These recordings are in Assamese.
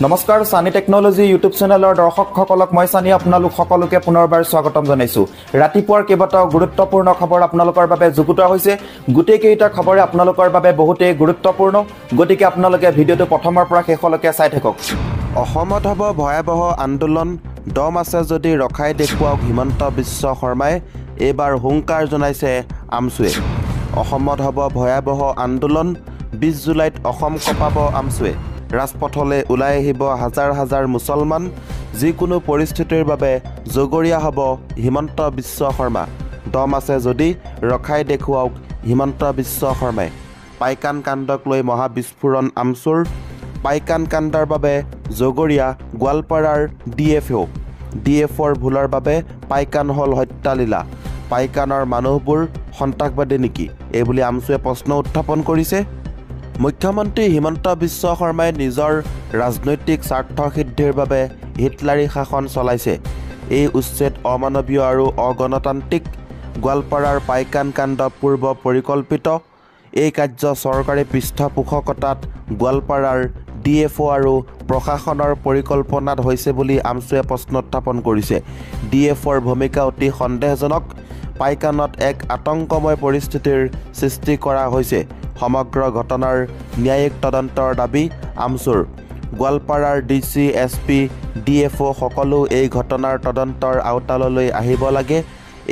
নমস্কাৰ সানি টেকনলজি ইউটিউব চেনেলৰ দৰ্শকসকলক মই সানি আপোনালোক সকলোকে পুনৰবাৰ স্বাগতম জনাইছো। ৰাতিপুৱাৰ কেইবাটাও গুৰুত্বপূৰ্ণ খবৰ আপোনালোকৰ বাবে যুগুতোৱা হৈছে। গোটেই কেইটা খবৰে আপোনালোকৰ বাবে বহুতেই গুৰুত্বপূৰ্ণ, গতিকে আপোনালোকে ভিডিঅ'টো প্ৰথমৰ পৰা শেষলৈকে চাই থাকক। অসমত হ'ব ভয়াৱহ আন্দোলন, দম আছে যদি ৰখাই দেখুৱাওক হিমন্ত বিশ্ব শৰ্মাই, এইবাৰ হুংকাৰ জনাইছে আমছুৱে। অসমত হ'ব ভয়াৱহ আন্দোলন, 20 জুলাইত অসম কঁপাব আমছুৱে। ৰাজপথলৈ ওলাই আহিব হাজাৰ হাজাৰ মুছলমান, যিকোনো পৰিস্থিতিৰ বাবে জগৰীয়া হ'ব হিমন্ত বিশ্ব শৰ্মা। দম আছে যদি ৰখাই দেখুৱাওক হিমন্ত বিশ্ব শৰ্মাই। পাইকান কাণ্ডক লৈ মহাবিস্ফোৰণ আমছুৰ, পাইকান কাণ্ডৰ বাবে জগৰীয়া গোৱালপাৰাৰ ডিএফঅ'ৰ ভুলৰ বাবে পাইকান হ'ল হত্যালীলা। পাইকানৰ মানুহবোৰ সন্ত্ৰাসবাদী নেকি, এইবুলি আমছুৱে প্ৰশ্ন উত্থাপন কৰিছে। মুখ্যমন্ত্ৰী হিমন্ত বিশ্ব শৰ্মাই নিজৰ ৰাজনৈতিক স্বাৰ্থ সিদ্ধিৰ বাবে হিটলাৰী শাসন চলাইছে। এই উচ্ছেদ অমানৱীয় আৰু অগণতান্ত্ৰিক। গোৱালপাৰাৰ পাইকান কাণ্ড পূৰ্ব পৰিকল্পিত। এই কাৰ্য চৰকাৰী পৃষ্ঠপোষকতাত গোৱালপাৰাৰ ডিএফঅ' আৰু প্ৰশাসনৰ পৰিকল্পনাত হৈছে বুলি আমছুৱে প্ৰশ্ন উত্থাপন কৰিছে। ডিএফঅ'ৰ ভূমিকা অতি সন্দেহজনক। পাইকানত এক আতংকময় পৰিস্থিতিৰ সৃষ্টি কৰা হৈছে। সমগ্ৰ ঘটনাৰ ন্যায়িক তদন্তৰ দাবী আমছুৰ। গোৱালপাৰাৰ DC SP ডিএফঅ' সকলো এই ঘটনাৰ তদন্তৰ আওতালৈ আহিব লাগে।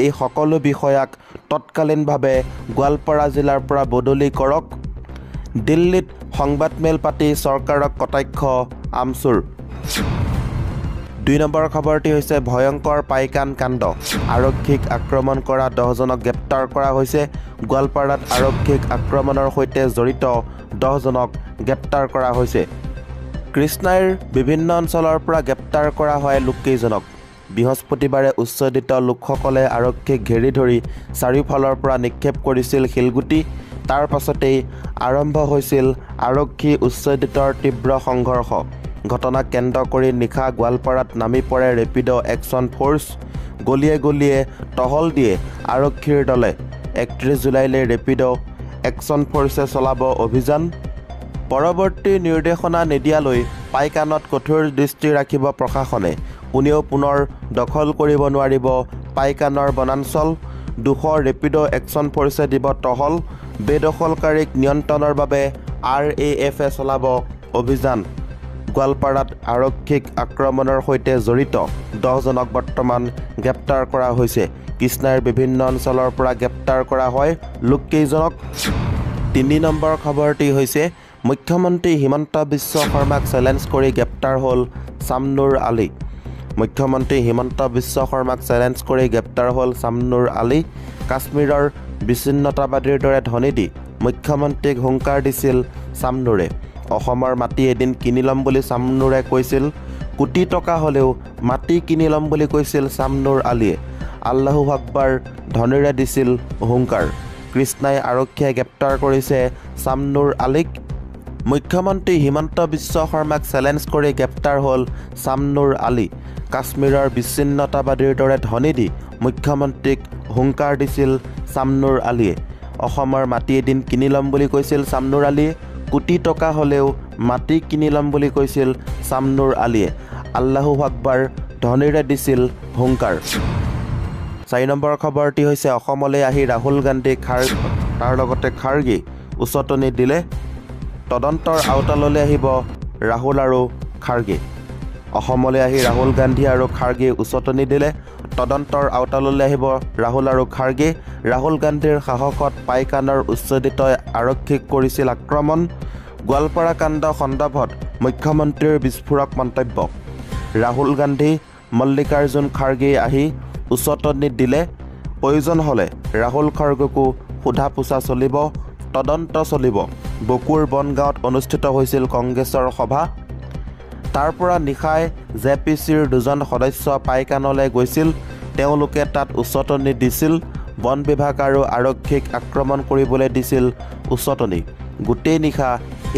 এই সকলো বিষয়াক তৎকালীনভাৱে গোৱালপাৰা জিলাৰ পৰা বদলি কৰক। দিল্লীত সংবাদমেল পাতি চৰকাৰক কটাক্ষ আমছুৰ। 2 নম্বৰ খবৰটি হৈছে ভয়ংকৰ পাইকান কাণ্ড, আৰক্ষীক আক্ৰমণ কৰা 10জনক গ্ৰেপ্তাৰ কৰা হৈছে। গোৱালপাৰাত আৰক্ষীক আক্ৰমণৰ সৈতে জড়িত 10জনক গ্ৰেপ্তাৰ কৰা হৈছে। কৃষ্ণাইৰ বিভিন্ন অঞ্চলৰ পৰা গ্ৰেপ্তাৰ কৰা হয় লোককেইজনক। বৃহস্পতিবাৰে উচ্ছেদিত লোকসকলে আৰক্ষীক ঘেৰি ধৰি চাৰিওফালৰ পৰা নিক্ষেপ কৰিছিল শিলগুটি। তাৰ পাছতেই আৰম্ভ হৈছিল আৰক্ষী উচ্ছেদিতৰ তীব্ৰ সংঘৰ্ষ। ঘটনাক কেন্দ্ৰ কৰি নিশা গোৱালপাৰাত নামি পৰে ৰেপিড' একশ্যন ফ'ৰ্চ। গলিয়ে গলিয়ে টহল দিয়ে আৰক্ষীৰ দলে। 31 জুলাইলৈ ৰেপিড' একশ্যন ফ'ৰ্চে চলাব অভিযান। পৰৱৰ্তী নিৰ্দেশনা নিদিয়ালৈ পাইকানত কঠোৰ দৃষ্টি ৰাখিব প্ৰশাসনে। কোনেও পুনৰ দখল কৰিব নোৱাৰিব পাইকানৰ বনাঞ্চল। 200 ৰেপিড' একশ্যন ফ'ৰ্চে দিব টহল। বেদখলকাৰীক নিয়ন্ত্ৰণৰ বাবে RAFে চলাব অভিযান। গোৱালপাৰাত আৰক্ষীক আক্ৰমণৰ সৈতে জড়িত 10জনক বৰ্তমান গ্ৰেপ্তাৰ কৰা হৈছে। কৃষ্ণাইৰ বিভিন্ন অঞ্চলৰ পৰা গ্ৰেপ্তাৰ কৰা হয় লোককেইজনক। 3 নম্বৰ খবৰটি হৈছে মুখ্যমন্ত্ৰী হিমন্ত বিশ্ব শৰ্মাক চেলেঞ্জ কৰি গ্ৰেপ্তাৰ হ'ল ছামনুৰ আলী। মুখ্যমন্ত্ৰী হিমন্ত বিশ্ব শৰ্মাক চেলেঞ্জ কৰি গ্ৰেপ্তাৰ হ'ল ছামনুৰ আলী। কাশ্মীৰৰ বিচ্ছিন্নতাবাদীৰ দৰে ধ্বনি দি মুখ্যমন্ত্ৰীক হুংকাৰ দিছিল ছামনুৰে। অসমৰ মাটি এদিন কিনি ল'ম বুলি ছামনুৰে কৈছিল। কোটি টকা হ'লেও মাটি কিনি ল'ম বুলি কৈছিল ছামনুৰ আলীয়ে। আল্লাহু আকবাৰ ধ্বনিৰে দিছিল হুংকাৰ। কৃষ্ণাই আৰক্ষীয়ে গ্ৰেপ্তাৰ কৰিছে ছামনুৰ আলীক। মুখ্যমন্ত্ৰী হিমন্ত বিশ্ব শৰ্মাক চেলেঞ্জ কৰি গ্ৰেপ্তাৰ হ'ল ছামনুৰ আলী। কাশ্মীৰৰ বিচ্ছিন্নতাবাদীৰ দৰে ধ্বনি দি মুখ্যমন্ত্ৰীক হুংকাৰ দিছিল ছামনুৰ আলীয়ে। অসমৰ মাটি এদিন কিনি ল'ম বুলি কৈছিল ছামনুৰ আলীয়ে। কোটি টকা হ'লেও মাটি কিনি ল'ম বুলি কৈছিল ছামনুৰ আলীয়ে। আল্লাহু আকবাৰ ধ্বনিৰে দিছিল হুংকাৰ। 4 নম্বৰ খবৰটি হৈছে অসমলৈ আহি ৰাহুল গান্ধী তাৰ লগতে খাৰ্গে উচতনি দিলে। তদন্তৰ আওতালৈ আহিব ৰাহুল আৰু খাৰ্গে। অসমলৈ আহি ৰাহুল গান্ধী আৰু খাৰ্গে উচতনি দিলে। তদন্তৰ আওতালৈ আহিব ৰাহুল আৰু খাৰ্গে। ৰাহুল গান্ধীৰ সাহসত পাইকানৰ উচ্ছেদিত আৰক্ষীক কৰিছিল আক্ৰমণ। গোৱালপাৰা কাণ্ড সন্দৰ্ভত মুখ্যমন্ত্ৰীৰ বিস্ফোৰক মন্তব্য। ৰাহুল গান্ধী মল্লিকাৰ্জুন খাৰ্গে আহি উচতনি দিলে। প্ৰয়োজন হ'লে ৰাহুল খাৰ্গেকো সোধা পোছা চলিব, তদন্ত চলিব। বকুৰ বনগাঁৱত অনুষ্ঠিত হৈছিল কংগ্ৰেছৰ সভা। তাৰ পৰা নিশাই JPCৰ 2জন সদস্য পাইকানলৈ গৈছিল। তেওঁলোকে তাত উচতনি দিছিল। বন বিভাগ আৰু আৰক্ষীক আক্ৰমণ কৰিবলৈ দিছিল উচতনি। গোটেই নিশা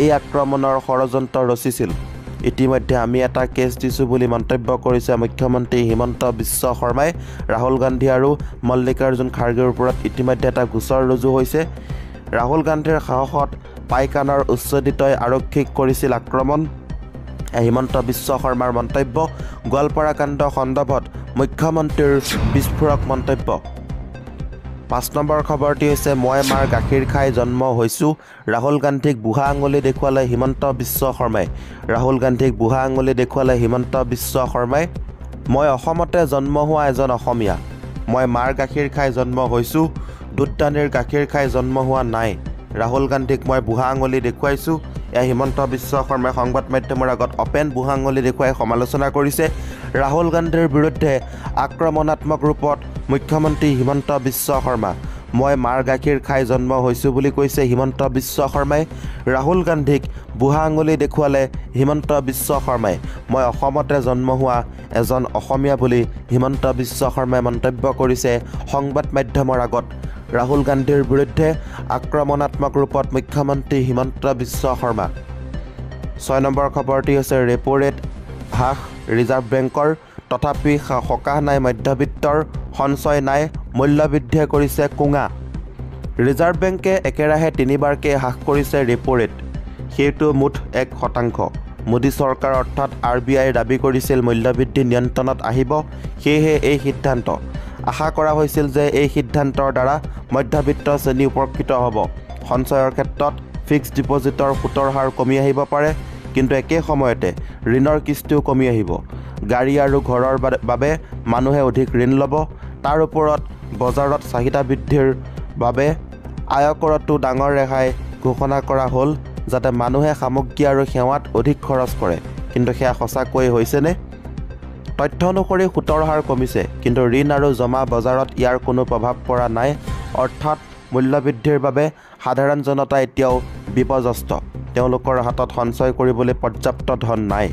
এই আক্ৰমণৰ ষড়যন্ত্ৰ ৰচিছিল। ইতিমধ্যে আমি এটা কেছ দিছোঁ বুলি মন্তব্য কৰিছে মুখ্যমন্ত্ৰী হিমন্ত বিশ্ব শৰ্মাই। ৰাহুল গান্ধী আৰু মল্লিকাৰ্জুন খাৰ্গেৰ ওপৰত ইতিমধ্যে এটা গোচৰ ৰুজু হৈছে। ৰাহুল গান্ধীৰ সাহসত পাইকানৰ উচ্ছেদিতই আৰক্ষীক কৰিছিল আক্ৰমণ। হিমন্ত বিশ্ব শৰ্মাৰ মন্তব্য গোৱালপাৰা কাণ্ড সন্দৰ্ভত মুখ্যমন্ত্ৰীৰ বিস্ফোৰক মন্তব্য 5 নম্বৰ খবৰটি হৈছে মই মাৰ গাখীৰ খাই জন্ম হৈছোঁ ৰাহুল গান্ধীক বুঢ়া আঙুলি দেখুৱালে হিমন্ত বিশ্ব শৰ্মাই ৰাহুল গান্ধীক বুঢ়া আঙুলি দেখুৱালে হিমন্ত বিশ্ব শৰ্মাই মই অসমতে জন্ম হোৱা এজন অসমীয়া মই মাৰ গাখীৰ খাই জন্ম হৈছোঁ দুধদানীৰ গাখীৰ খাই জন্ম হোৱা নাই ৰাহুল গান্ধীক মই বুঢ়া আঙুলি দেখুৱাইছোঁ হিমন্ত বিশ্ব শৰ্মাই সংবাদ মাধ্যমৰ আগত অপেন বুঢ়া আঙুলি দেখুৱাই সমালোচনা কৰিছে ৰাহুল গান্ধীৰ বিৰুদ্ধে আক্ৰমণাত্মক ৰূপত মুখ্যমন্ত্ৰী হিমন্ত বিশ্ব শৰ্মা মই মাৰ গাখীৰ খাই জন্ম হৈছোঁ বুলি কৈছে হিমন্ত বিশ্ব শৰ্মাই ৰাহুল গান্ধীক বুঢ়া আঙুলি দেখুৱালে হিমন্ত বিশ্ব শৰ্মাই মই অসমতে জন্ম হোৱা এজন অসমীয়া বুলি হিমন্ত বিশ্ব শৰ্মাই মন্তব্য কৰিছে সংবাদ মাধ্যমৰ আগত ৰাহুল গান্ধীৰ বিৰুদ্ধে আক্ৰমণাত্মক ৰূপত মুখ্যমন্ত্ৰী হিমন্ত বিশ্ব শৰ্মা 6 নম্বৰ খবৰটি হৈছে ৰেপো ৰেট হ্ৰাস ৰিজাৰ্ভ বেংকৰ তথাপি সকাহ নাই মধ্যবিত্তৰ সঞ্চয় নাই মূল্যবৃদ্ধিয়ে কৰিছে কোঙা ৰিজাৰ্ভ বেংকে একেৰাহে 3বাৰকৈ হ্ৰাস কৰিছে ৰেপো ৰেট সেইটো মুঠ 1% মোদী চৰকাৰ অৰ্থাৎ RBI দাবী কৰিছিল মূল্যবৃদ্ধি নিয়ন্ত্ৰণত আহিব সেয়েহে এই সিদ্ধান্ত আশা কৰা হৈছিল যে এই সিদ্ধান্তৰ দ্বাৰা মধ্যবিত্ত শ্ৰেণী উপকৃত হ'ব সঞ্চয়ৰ ক্ষেত্ৰত ফিক্সড ডিপজিটৰ সুতৰ হাৰ কমি আহিব পাৰে কিন্তু একে সময়তে ঋণৰ কিস্তিও কমি আহিব গাড়ী আৰু ঘৰৰ বাবে মানুহে অধিক ঋণ ল'ব তাৰ ওপৰত বজাৰত চাহিদা বৃদ্ধিৰ বাবে আয়কৰতো ডাঙৰ ৰেহাই ঘোষণা কৰা হ'ল যাতে মানুহে সামগ্ৰী আৰু সেৱাত অধিক খৰচ কৰে কিন্তু সেয়া সঁচাকৈ হৈছেনে তথ্য অনুসৰি সুতৰ হাৰ কমিছে কিন্তু ঋণ আৰু জমা বজাৰত ইয়াৰ কোনো প্ৰভাৱ পৰা নাই অৰ্থাৎ মূল্যবৃদ্ধিৰ বাবে সাধাৰণ জনতা এতিয়াও বিপৰ্যস্ত তেওঁলোকৰ হাতত সঞ্চয় কৰিবলৈ পৰ্যাপ্ত ধন নাই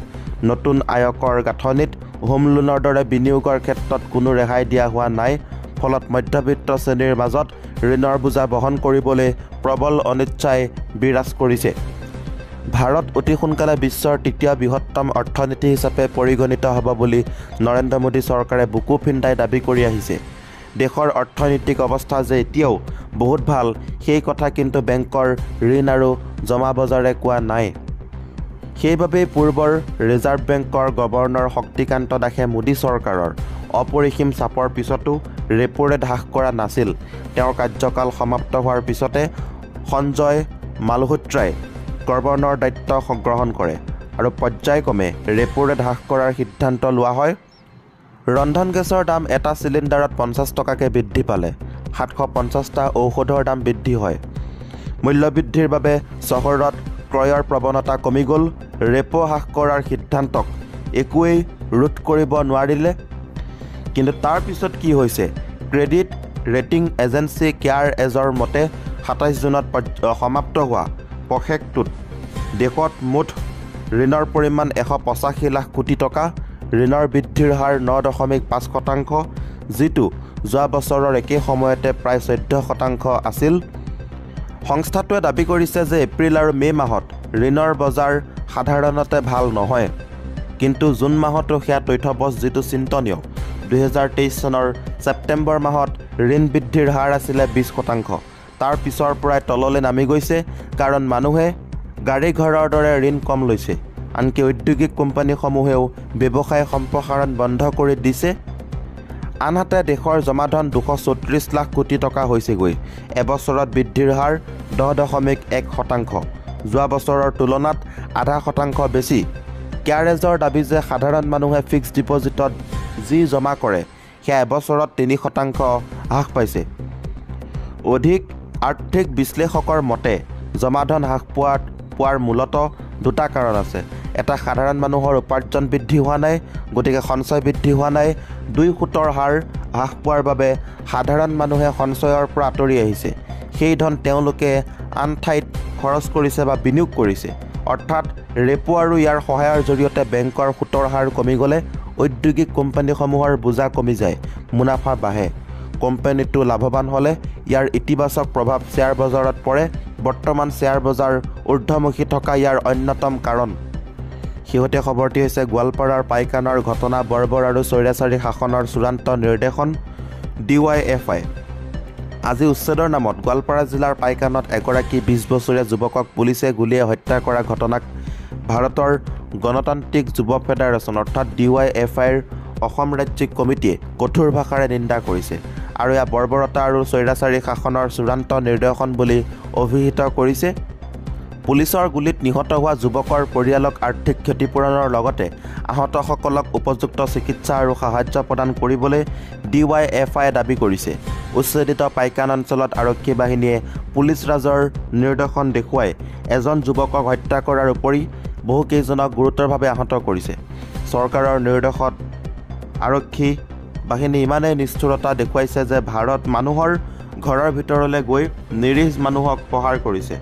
নতুন আয়কৰ গাঁথনিত হোম লোনৰ দৰে বিনিয়োগৰ ক্ষেত্ৰত কোনো ৰেহাই দিয়া হোৱা নাই ফলত মধ্যবিত্ত শ্ৰেণীৰ মাজত ঋণৰ বোজা বহন কৰিবলৈ প্ৰবল অনিচ্ছাই বিৰাজ কৰিছে ভাৰত অতি সোনকালে বিশ্বৰ তৃতীয় বৃহত্তম অৰ্থনীতি হিচাপে পৰিগণিত হ'ব বুলি নৰেন্দ্ৰ মোদী চৰকাৰে বুকু ফিন্দাই দাবী কৰি আহিছে দেশৰ অৰ্থনৈতিক অৱস্থা যে এতিয়াও বহুত ভাল সেই কথা কিন্তু বেংকৰ ঋণ আৰু জমা বজাৰে কোৱা নাই সেইবাবেই পূৰ্বৰ ৰিজাৰ্ভ বেংকৰ গভৰ্ণৰ শক্তিকান্ত দাসে মোদী চৰকাৰৰ অপৰিসীম চাপৰ পিছতো ৰেপো ৰেট হ্ৰাস কৰা নাছিল তেওঁৰ কাৰ্যকাল সমাপ্ত হোৱাৰ পিছতে সঞ্জয় মালহোত্ৰাই গভৰ্ণৰ দায়িত্ব গ্ৰহণ কৰে আৰু পৰ্যায়ক্ৰমে ৰেপো ৰেট হ্ৰাস কৰাৰ সিদ্ধান্ত লোৱা হয় ৰন্ধন গেছৰ দাম এটা চিলিণ্ডাৰত 50 টকাকৈ বৃদ্ধি পালে 750টা ঔষধৰ দাম বৃদ্ধি হয় মূল্যবৃদ্ধিৰ বাবে চহৰত ক্ৰয়ৰ প্ৰৱণতা কমি গ'ল ৰেপো হ্ৰাস কৰাৰ সিদ্ধান্তক একোৱেই ৰোধ কৰিব নোৱাৰিলে কিন্তু তাৰ পিছত কি হৈছে ক্ৰেডিট ৰেটিং এজেন্সি কেয়াৰ এজৰ মতে 27 জুনত সমাপ্ত হোৱা পষেকটোত দেশত মুঠ ঋণৰ পৰিমাণ 185 লাখ কোটি টকা ঋণৰ বৃদ্ধিৰ হাৰ 9.5% যিটো যোৱা বছৰৰ একে সময়তে প্ৰায় 14% আছিল সংস্থাটোৱে দাবী কৰিছে যে এপ্ৰিল আৰু মে মাহত ঋণৰ বজাৰ সাধাৰণতে ভাল নহয় কিন্তু জুন মাহতো সেয়া তথ্যবচ যিটো চিন্তনীয় 2023 চনৰ ছেপ্টেম্বৰ মাহত ঋণ বৃদ্ধিৰ হাৰ আছিলে 20% তাৰ পিছৰ পৰাই তললৈ নামি গৈছে কাৰণ মানুহে গাড়ী ঘৰৰ দৰে ঋণ কম লৈছে আনকি ঔদ্যোগিক কোম্পানীসমূহেও ব্যৱসায় সম্প্ৰসাৰণ বন্ধ কৰি দিছে আনহাতে দেশৰ জমাধন 234 লাখ কোটি টকা হৈছেগৈ এবছৰত বৃদ্ধিৰ হাৰ 10.1% যোৱা বছৰৰ তুলনাত 0.5% বেছি কেয়াৰেজৰ দাবী যে সাধাৰণ মানুহে ফিক্সড ডিপজিটত যি জমা কৰে সেয়া এবছৰত 3% হ্ৰাস পাইছে অধিক আৰ্থিক বিশ্লেষকৰ মতে জমাধন হ্ৰাস পোৱাৰ মূলতঃ দুটা কাৰণ আছে এটা সাধাৰণ মানুহৰ উপাৰ্জন বৃদ্ধি হোৱা নাই গতিকে সঞ্চয় বৃদ্ধি হোৱা নাই দুই সুতৰ হাৰ হ্ৰাস পোৱাৰ বাবে সাধাৰণ মানুহে সঞ্চয়ৰ পৰা আঁতৰি আহিছে সেই ধন তেওঁলোকে আন ঠাইত খৰচ কৰিছে বা বিনিয়োগ কৰিছে অৰ্থাৎ ৰেপো আৰু ইয়াৰ সহায়ৰ জৰিয়তে বেংকৰ সুতৰ হাৰ কমি গ'লে ঔদ্যোগিক কোম্পানীসমূহৰ বোজা কমি যায় মুনাফা বাঢ়ে কোম্পানীটো লাভৱান হ'লে ইয়াৰ ইতিবাচক প্ৰভাৱ শ্বেয়াৰ বজাৰত পৰে বৰ্তমান শ্বেয়াৰ বজাৰ ঊৰ্ধ্বমুখী থকা ইয়াৰ অন্যতম কাৰণ শেহতীয়া খবৰটি হৈছে গোৱালপাৰাৰ পাইকানৰ ঘটনা বৰ্বৰ আৰু স্বৈৰাচাৰী শাসনৰ চূড়ান্ত নিৰ্দেশন DYFI আজি উচ্ছেদৰ নামত গোৱালপাৰা জিলাৰ পাইকানত এগৰাকী 20 বছৰীয়া যুৱকক পুলিচে গুলীয়াই হত্যা কৰা ঘটনাক ভাৰতৰ গণতান্ত্ৰিক যুৱ ফেডাৰেশ্যন অৰ্থাৎ DYFIৰ অসম ৰাজ্যিক কমিটিয়ে কঠোৰ ভাষাৰে নিন্দা কৰিছে আৰু এয়া বৰ্বৰতা আৰু স্বৈৰাচাৰী শাসনৰ চূড়ান্ত নিদৰ্শন বুলি অভিহিত কৰিছে। পুলিচৰ গুলীত নিহত হোৱা যুৱকৰ পৰিয়ালক আৰ্থিক ক্ষতিপূৰণৰ লগতে আহতসকলক উপযুক্ত চিকিৎসা আৰু সাহায্য প্ৰদান কৰিবলৈ DYFI দাবী কৰিছে। উচ্ছেদিত পাইকান অঞ্চলত আৰক্ষী বাহিনীয়ে পুলিচ ৰাজৰ নিদৰ্শন দেখুৱাই এজন যুৱকক হত্যা কৰাৰ উপৰি বহুকেইজনক গুৰুতৰভাৱে আহত কৰিছে। চৰকাৰৰ নিৰ্দেশত আৰক্ষী বাহিনী ইমানেই নিষ্ঠুৰতা দেখুৱাইছে যে ভাৰত মানুহৰ ঘৰৰ ভিতৰলৈ গৈ নিৰীহ মানুহক প্ৰহাৰ কৰিছে।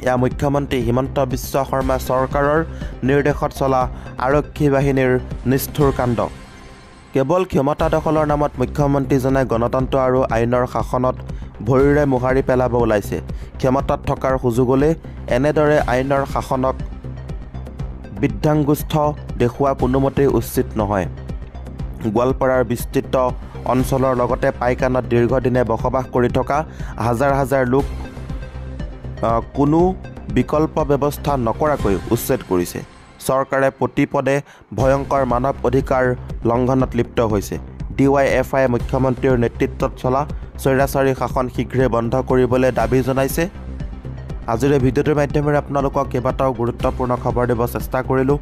এয়া মুখ্যমন্ত্ৰী হিমন্ত বিশ্ব শৰ্মা চৰকাৰৰ নিৰ্দেশত চলা আৰক্ষী বাহিনীৰ নিষ্ঠুৰ কাণ্ড। কেৱল ক্ষমতা দখলৰ নামত মুখ্যমন্ত্ৰীজনে গণতন্ত্ৰ আৰু আইনৰ শাসনত ভৰিৰে মোহাৰি পেলাব ওলাইছে। ক্ষমতাত থকাৰ সুযোগলৈ এনেদৰে আইনৰ শাসনক বিধ্বংস্ত দেখুওৱা কোনোমতেই উচিত নহয়। গোৱালপাৰাৰ বিস্তৃত অঞ্চলৰ লগতে পাইকানত দীৰ্ঘদিনে বসবাস কৰি থকা হাজাৰ হাজাৰ লোক কোনো বিকল্প ব্যৱস্থা নকৰাকৈ উচ্ছেদ কৰিছে। চৰকাৰে প্ৰতিপদে ভয়ংকৰ মানৱ অধিকাৰ লংঘনত লিপ্ত হৈছে। DYFI মুখ্যমন্ত্ৰীৰ নেতৃত্বত চলা স্বৈৰাচাৰী শাসন শীঘ্ৰে বন্ধ কৰিবলৈ দাবী জনাইছে। আজিৰ ভিডিঅ'টোৰ মাধ্যমেৰে আপোনালোকক কেইবাটাও গুৰুত্বপূৰ্ণ খবৰ দিব চেষ্টা কৰিলোঁ।